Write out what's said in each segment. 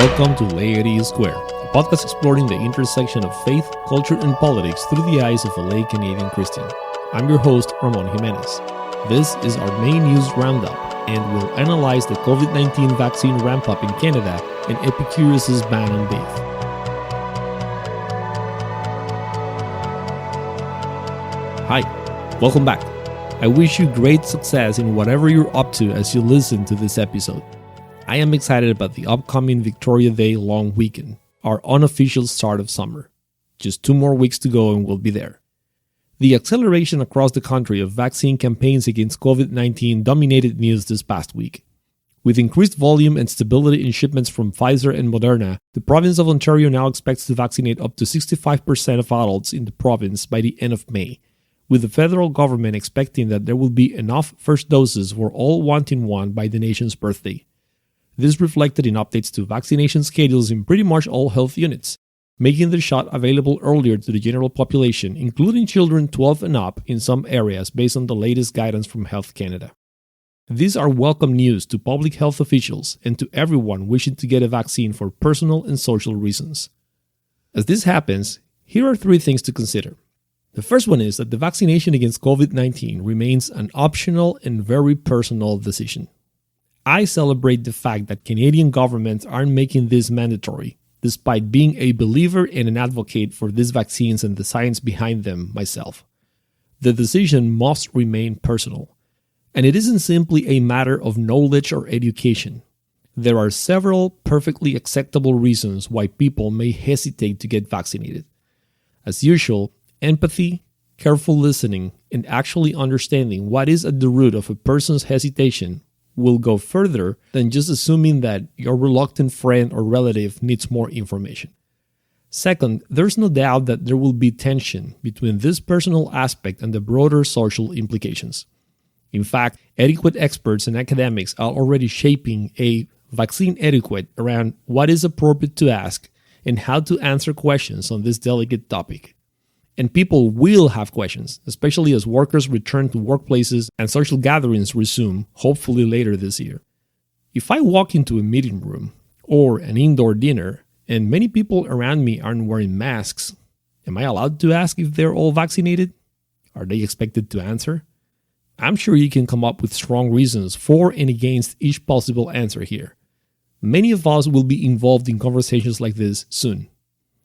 Welcome to Laity Square, a podcast exploring the intersection of faith, culture, and politics through the eyes of a lay Canadian Christian. I'm your host, Ramon Jimenez. This is our main news roundup, and we'll analyze the COVID-19 vaccine ramp-up in Canada and Epicurious' ban on beef. Hi, welcome back. I wish you great success in whatever you're up to as you listen to this episode. I am excited about the upcoming Victoria Day long weekend, our unofficial start of summer. Just 2 more weeks to go and we'll be there. The acceleration across the country of vaccine campaigns against COVID-19 dominated news this past week. With increased volume and stability in shipments from Pfizer and Moderna, the province of Ontario now expects to vaccinate up to 65% of adults in the province by the end of May, with the federal government expecting that there will be enough first doses for all wanting one by the nation's birthday. This reflected in updates to vaccination schedules in pretty much all health units, making the shot available earlier to the general population, including children 12 and up in some areas based on the latest guidance from Health Canada. These are welcome news to public health officials and to everyone wishing to get a vaccine for personal and social reasons. As this happens, here are 3 things to consider. The first one is that the vaccination against COVID-19 remains an optional and very personal decision. I celebrate the fact that Canadian governments aren't making this mandatory, despite being a believer and an advocate for these vaccines and the science behind them myself. The decision must remain personal, and it isn't simply a matter of knowledge or education. There are several perfectly acceptable reasons why people may hesitate to get vaccinated. As usual, empathy, careful listening, and actually understanding what is at the root of a person's hesitation will go further than just assuming that your reluctant friend or relative needs more information. Second, there's no doubt that there will be tension between this personal aspect and the broader social implications. In fact, etiquette experts and academics are already shaping a vaccine etiquette around what is appropriate to ask and how to answer questions on this delicate topic. And people will have questions, especially as workers return to workplaces and social gatherings resume, hopefully later this year. If I walk into a meeting room or an indoor dinner and many people around me aren't wearing masks, am I allowed to ask if they're all vaccinated? Are they expected to answer? I'm sure you can come up with strong reasons for and against each possible answer here. Many of us will be involved in conversations like this soon.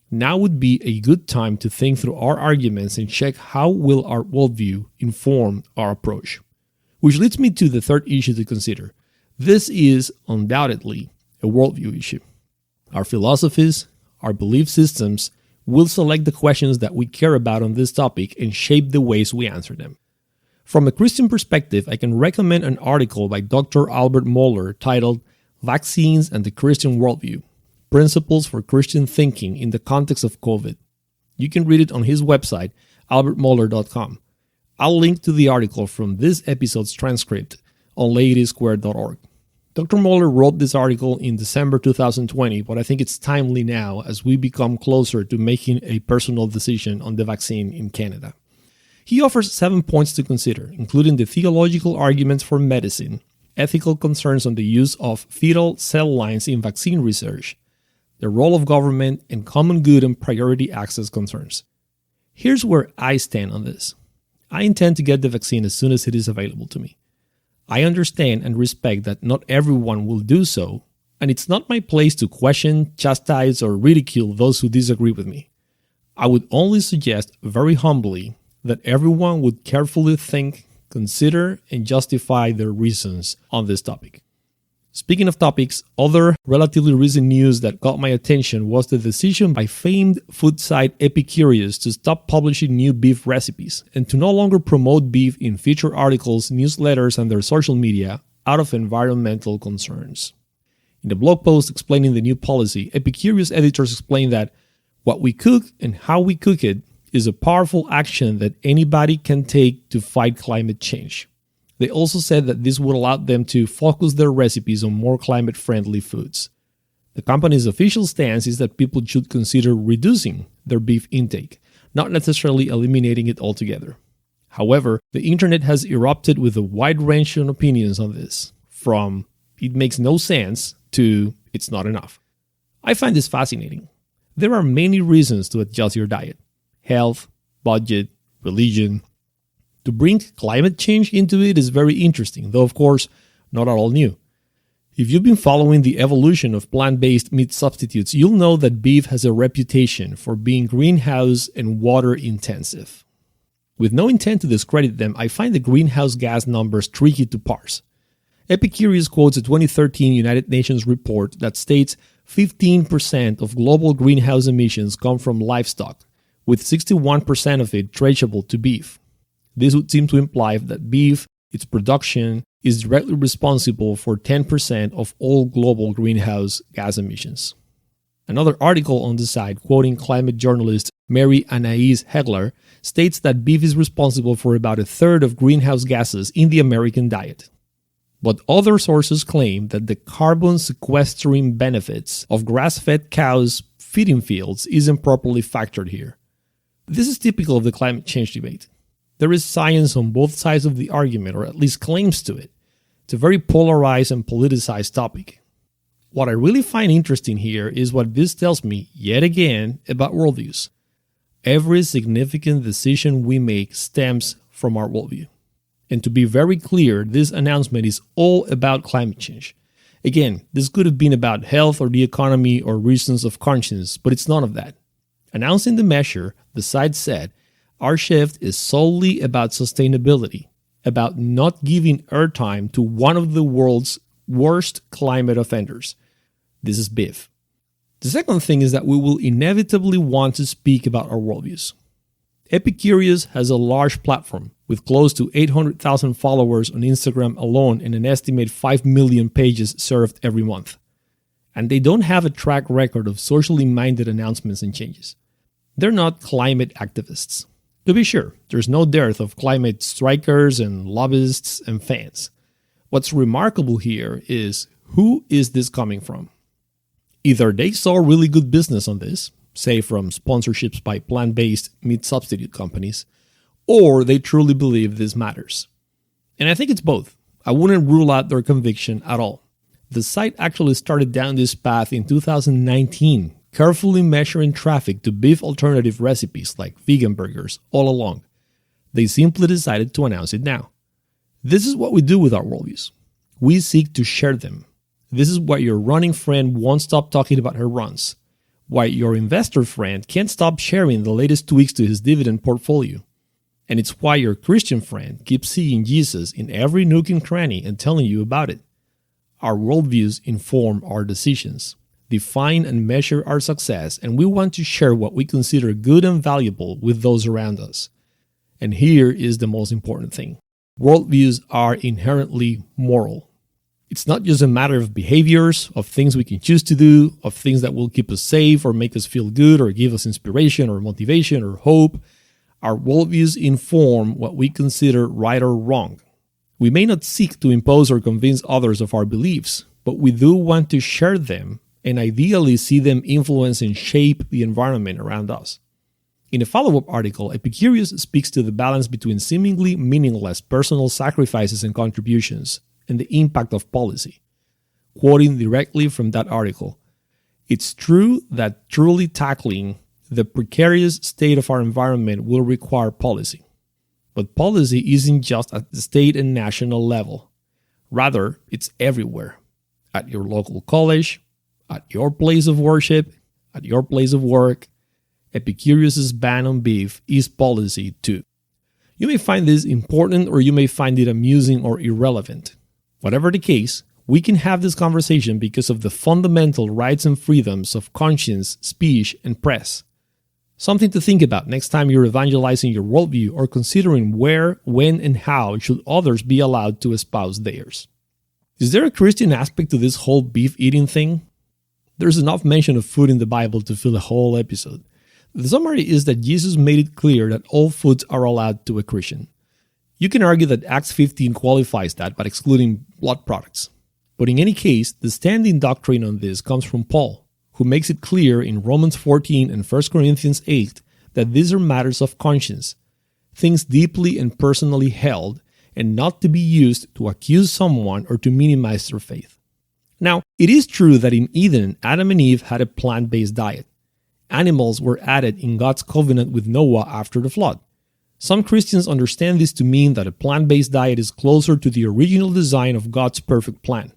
Now would be a good time to think through our arguments and check how will our worldview inform our approach. Which leads me to the third issue to consider. This is undoubtedly a worldview issue. Our philosophies, our belief systems will select the questions that we care about on this topic and shape the ways we answer them. From a Christian perspective, I can recommend an article by Dr. Albert Mohler titled Vaccines and the Christian Worldview: Principles for Christian Thinking in the Context of COVID. You can read it on his website, albertmohler.com. I'll link to the article from this episode's transcript on laitysquare.org. Dr. Mohler wrote this article in December 2020, but I think it's timely now as we become closer to making a personal decision on the vaccine in Canada. He offers 7 points to consider, including the theological arguments for medicine, ethical concerns on the use of fetal cell lines in vaccine research, the role of government, and common good and priority access concerns. Here's where I stand on this. I intend to get the vaccine as soon as it is available to me. I understand and respect that not everyone will do so, and it's not my place to question, chastise, or ridicule those who disagree with me. I would only suggest very humbly that everyone would carefully think, consider, and justify their reasons on this topic. Speaking of topics, other relatively recent news that caught my attention was the decision by famed food site Epicurious to stop publishing new beef recipes and to no longer promote beef in featured articles, newsletters, and their social media out of environmental concerns. In the blog post explaining the new policy, Epicurious editors explained that what we cook and how we cook it is a powerful action that anybody can take to fight climate change. They also said that this would allow them to focus their recipes on more climate-friendly foods. The company's official stance is that people should consider reducing their beef intake, not necessarily eliminating it altogether. However, the internet has erupted with a wide range of opinions on this, from "it makes no sense" to "it's not enough." I find this fascinating. There are many reasons to adjust your diet: health, budget, religion. To bring climate change into it is very interesting, though of course not at all new. If you've been following the evolution of plant-based meat substitutes, you'll know that beef has a reputation for being greenhouse and water intensive. With no intent to discredit them, I find the greenhouse gas numbers tricky to parse. Epicurious quotes a 2013 United Nations report that states 15% of global greenhouse emissions come from livestock, with 61% of it traceable to beef. This would seem to imply that beef, its production, is directly responsible for 10% of all global greenhouse gas emissions. Another article on the site, quoting climate journalist Mary Anais Hegler, states that beef is responsible for about a third of greenhouse gases in the American diet. But other sources claim that the carbon sequestering benefits of grass-fed cows' feeding fields isn't properly factored here. This is typical of the climate change debate. There is science on both sides of the argument, or at least claims to it. It's a very polarized and politicized topic. What I really find interesting here is what this tells me, yet again, about worldviews. Every significant decision we make stems from our worldview. And to be very clear, this announcement is all about climate change. Again, this could have been about health or the economy or reasons of conscience, but it's none of that. Announcing the measure, the site said, our shift is solely about sustainability, about not giving airtime to one of the world's worst climate offenders. This is beef. The second thing is that we will inevitably want to speak about our worldviews. Epicurious has a large platform with close to 800,000 followers on Instagram alone and an estimated 5 million pages served every month. And they don't have a track record of socially minded announcements and changes. They're not climate activists. To be sure, there's no dearth of climate strikers and lobbyists and fans. What's remarkable here is, who is this coming from? Either they saw really good business on this, say from sponsorships by plant-based meat substitute companies, or they truly believe this matters. And I think it's both. I wouldn't rule out their conviction at all. The site actually started down this path in 2019, carefully measuring traffic to beef alternative recipes like vegan burgers all along. They simply decided to announce it now. This is what we do with our worldviews. We seek to share them. This is why your running friend won't stop talking about her runs, why your investor friend can't stop sharing the latest tweaks to his dividend portfolio, and it's why your Christian friend keeps seeing Jesus in every nook and cranny and telling you about it. Our worldviews inform our decisions, define and measure our success, and we want to share what we consider good and valuable with those around us. And here is the most important thing. Worldviews are inherently moral. It's not just a matter of behaviors, of things we can choose to do, of things that will keep us safe or make us feel good or give us inspiration or motivation or hope. Our worldviews inform what we consider right or wrong. We may not seek to impose or convince others of our beliefs, but we do want to share them and ideally see them influence and shape the environment around us. In a follow-up article, Epicurious speaks to the balance between seemingly meaningless personal sacrifices and contributions and the impact of policy. Quoting directly from that article, "It's true that truly tackling the precarious state of our environment will require policy. But policy isn't just at the state and national level. Rather, it's everywhere. At your local college, at your place of worship, at your place of work. Epicurious's ban on beef is policy too." You may find this important or you may find it amusing or irrelevant. Whatever the case, we can have this conversation because of the fundamental rights and freedoms of conscience, speech, and press. Something to think about next time you're evangelizing your worldview or considering where, when, and how should others be allowed to espouse theirs. Is there a Christian aspect to this whole beef eating thing? There's enough mention of food in the Bible to fill a whole episode. The summary is that Jesus made it clear that all foods are allowed to a Christian. You can argue that Acts 15 qualifies that by excluding blood products. But in any case, the standing doctrine on this comes from Paul, who makes it clear in Romans 14 and 1 Corinthians 8 that these are matters of conscience, things deeply and personally held, and not to be used to accuse someone or to minimize their faith. Now, it is true that in Eden, Adam and Eve had a plant-based diet. Animals were added in God's covenant with Noah after the flood. Some Christians understand this to mean that a plant-based diet is closer to the original design of God's perfect plan.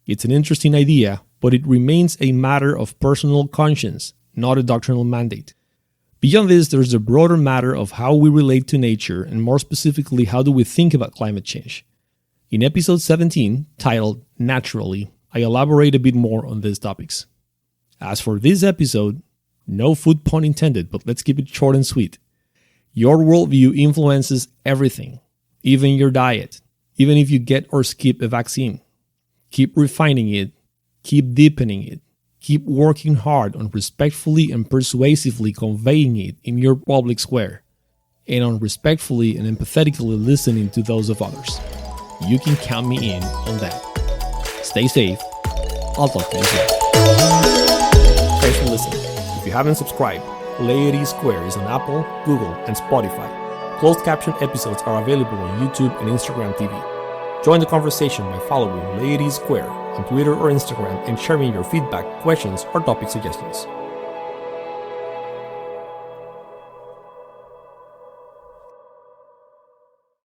It's an interesting idea, but it remains a matter of personal conscience, not a doctrinal mandate. Beyond this, there's the broader matter of how we relate to nature, and more specifically, how do we think about climate change. In episode 17, titled Naturally, I elaborate a bit more on these topics. As for this episode, no food pun intended, but let's keep it short and sweet. Your worldview influences everything, even your diet, even if you get or skip a vaccine. Keep refining it, keep deepening it, keep working hard on respectfully and persuasively conveying it in your public square, and on respectfully and empathetically listening to those of others. You can count me in on that. Stay safe. I'll talk to you soon. Thanks for listening. If you haven't subscribed, Laity Square is on Apple, Google, and Spotify. Closed caption episodes are available on YouTube and Instagram TV. Join the conversation by following Laity Square on Twitter or Instagram and share me your feedback, questions, or topic suggestions.